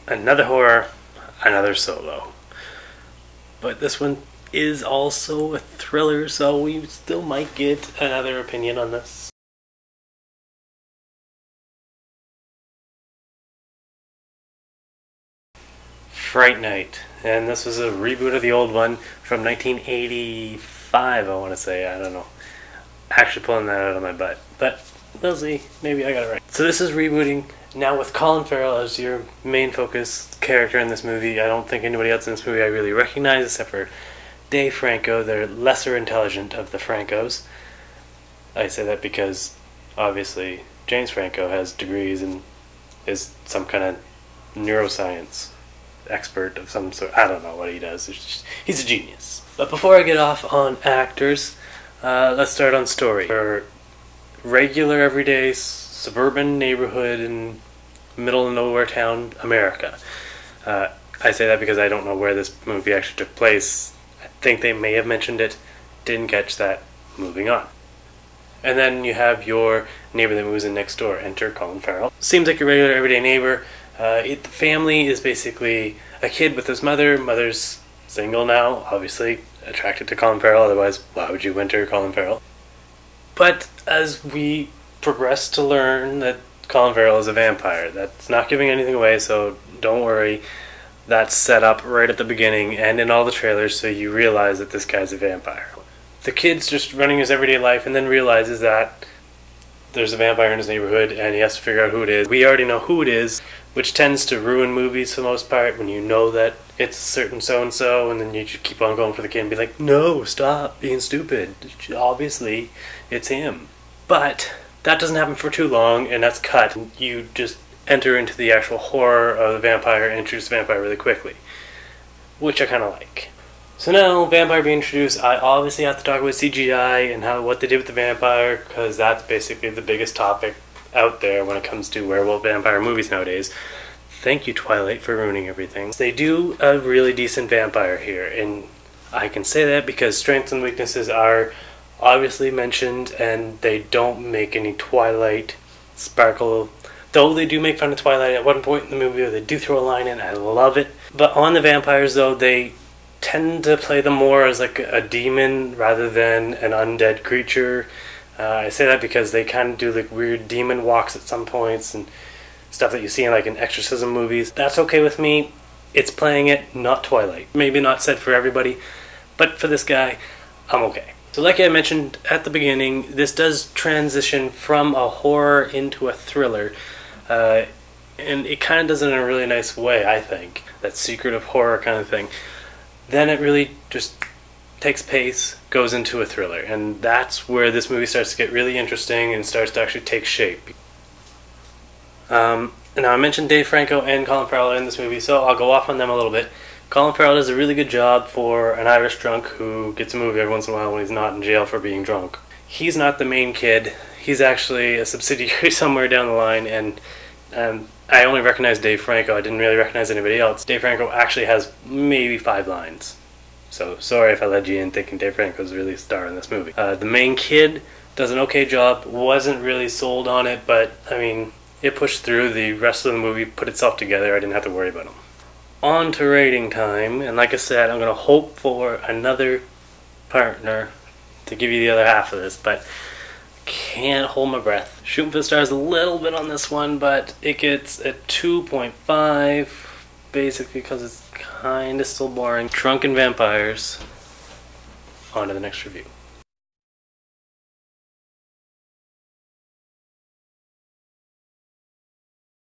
Another horror, another solo. But this one is also a thriller, so we still might get another opinion on this. Fright Night, and this was a reboot of the old one from 1985, I want to say. I don't know. Actually pulling that out of my butt, but we'll see. Maybe I got it right. So this is rebooting now with Colin Farrell as your main focus character in this movie. I don't think anybody else in this movie I really recognize except for Dave Franco, the lesser intelligent of the Francos. I say that because obviously James Franco has degrees and is some kind of neuroscience expert of some sort. I don't know what he does. He's a genius. But before I get off on actors, let's start on story. Our regular, everyday, suburban neighborhood in middle of nowhere town, America. I say that because I don't know where this movie actually took place. I think they may have mentioned it. Didn't catch that. Moving on. And then you have your neighbor that moves in next door. Enter Colin Farrell. Seems like your regular, everyday neighbor. The family is basically a kid with his mother. Mother's single now, obviously attracted to Colin Farrell. Otherwise, why would you enter Colin Farrell? But as we progress to learn that Colin Farrell is a vampire, that's not giving anything away, so don't worry. That's set up right at the beginning and in all the trailers, so you realize that this guy's a vampire. The kid's just running his everyday life and then realizes that there's a vampire in his neighborhood and he has to figure out who it is. We already know who it is, which tends to ruin movies for the most part when you know that it's a certain so-and-so, and then you just keep on going for the kid and be like, no, stop being stupid. Obviously, it's him. But that doesn't happen for too long, and that's cut. You just enter into the actual horror of the vampire and introduce the vampire really quickly, which I kind of like. So now, vampire being introduced, I obviously have to talk about CGI and what they did with the vampire, because that's basically the biggest topic out there when it comes to werewolf vampire movies nowadays. Thank you, Twilight, for ruining everything. They do a really decent vampire here, and I can say that because strengths and weaknesses are obviously mentioned, and they don't make any Twilight sparkle. Though they do make fun of Twilight at one point in the movie, they do throw a line in, I love it. But on the vampires, though, they tend to play them more as like a demon rather than an undead creature. I say that because they kind of do like weird demon walks at some points and stuff that you see in like in exorcism movies. That's okay with me. It's playing it, not Twilight. Maybe not said for everybody, but for this guy, I'm okay. So like I mentioned at the beginning, this does transition from a horror into a thriller. And it kind of does it in a really nice way, I think. That secretive horror kind of thing. Then it really just takes pace, goes into a thriller, and that's where this movie starts to get really interesting and starts to actually take shape. Now I mentioned Dave Franco and Colin Farrell in this movie, so I'll go off on them a little bit. Colin Farrell does a really good job for an Irish drunk who gets a movie every once in a while when he's not in jail for being drunk. He's not the main kid. He's actually a subsidiary somewhere down the line, and I only recognize Dave Franco. I didn't really recognize anybody else. Dave Franco actually has maybe 5 lines. So sorry if I led you in thinking Dave Franco's really a star in this movie. The main kid does an okay job. Wasn't really sold on it, but I mean, it pushed through. The rest of the movie put itself together. I didn't have to worry about him. On to rating time, and like I said, I'm going to hope for another partner to give you the other half of this, but can't hold my breath. Shooting for the stars a little bit on this one, but it gets a 2.5, basically because it's kind of still boring. Drunken vampires. On to the next review.